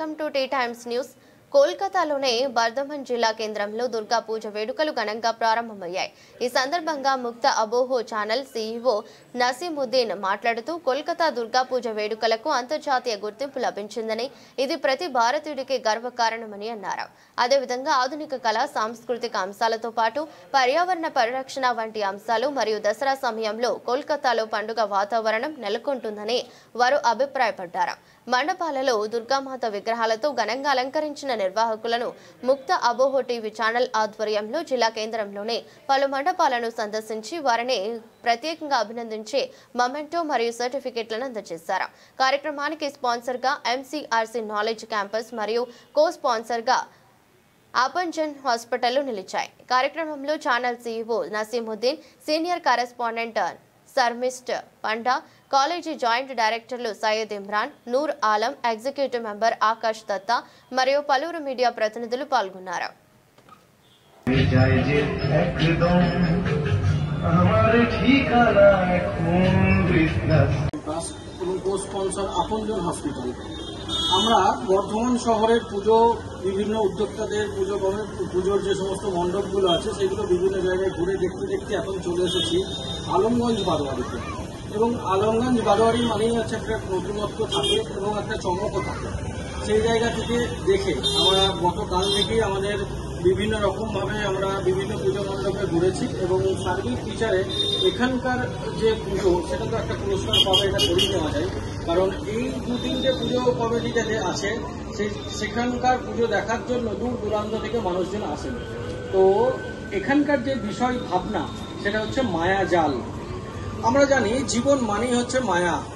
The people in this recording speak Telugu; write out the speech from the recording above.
Welcome to T Times news. కోల్కతాలోని బర్ధమన్ జిల్లా కేంద్రంలో దుర్గా పూజ వేడుకలు ఘనంగా ప్రారంభమయ్యాయి. ఈ సందర్భంగా ముక్త అబోహో ఛానల్ సీఈఓ నసీముద్దీన్ మాట్లాడుతూ కోల్కతా దుర్గా పూజ వేడుకలకు అంతర్జాతీయ గుర్తింపు లభించిందని, ఇది ప్రతి భారతీయుడికి గర్వకారణమని అన్నారు. అదేవిధంగా ఆధునిక కళ, సాంస్కృతిక అంశాలతో పాటు పర్యావరణ పరిరక్షణ వంటి అంశాలు మరియు దసరా సమయంలో కోల్కతాలో పండుగ వాతావరణం నెలకొంటుందని వారు అభిప్రాయపడ్డారు. మండపాలలో దుర్గామాత విగ్రహాలతో ఘనంగా అలంకరించిన నిర్వాహకులను ముక్త అబోహో టీవీ ఛానల్ ఆధ్వర్యంలో జిల్లా కేంద్రంలోని పలు మండపాలను సందర్శించి వారిని ప్రత్యేకంగా అభినందించి మొమెంటో మరియు సర్టిఫికెట్లను అందజేశారు. కార్యక్రమానికి స్పాన్సర్ గా ఎంసీఆర్సీ నాలెడ్జ్ క్యాంపస్ మరియు కో స్పాన్సర్ గా ఆపంజన్ హాస్పిటల్ నిలిచాయి. కార్యక్రమంలో channel CEO Naseemuddin, senior correspondent Sharmistha Panda, college joint డైరెక్టర్లు సయ్యద్ ఇమ్రాన్, నూర్ ఆలం, ఎగ్జిక్యూటివ్ మెంబర్ ఆకాష్ దత్తా మరియు పలువురు మీడియా ప్రతినిధులు పాల్గొన్నారు. আমরা বর্ধমান শহরের পুজো বিভিন্ন উদ্যোক্তাদের পুজোর যে সমস্ত মণ্ডপগুলো আছে সেগুলো বিভিন্ন জায়গায় ঘুরে দেখতে দেখতে এখন চলে এসেছি আলমগঞ্জ বারোয়ারিতে। এবং আলমগঞ্জ বারোয়ারি মানেই হচ্ছে একটা নতুনত্ব থাকে এবং একটা চমকও থাকে। সেই জায়গা থেকে দেখে আমরা গতকাল থেকেই আমাদের বিভিন্ন রকমভাবে আমরা বিভিন্ন পুজো মণ্ডপে ঘুরেছি এবং সার্বিক বিচারে এখানকার যে পুজো সেটা তো একটা পুরস্কার পাবে, এটা করেই নেওয়া যায়। কারণ এই দু তিনটে পুজো কমিটিতে আছে সেখানকার পুজো দেখার জন্য দূর দূরান্ত থেকে মানুষজন আসেন। তো এখানকার যে বিষয় ভাবনা সেটা হচ্ছে মায়া জাল। আমরা জানি জীবন মানেই হচ্ছে মায়া।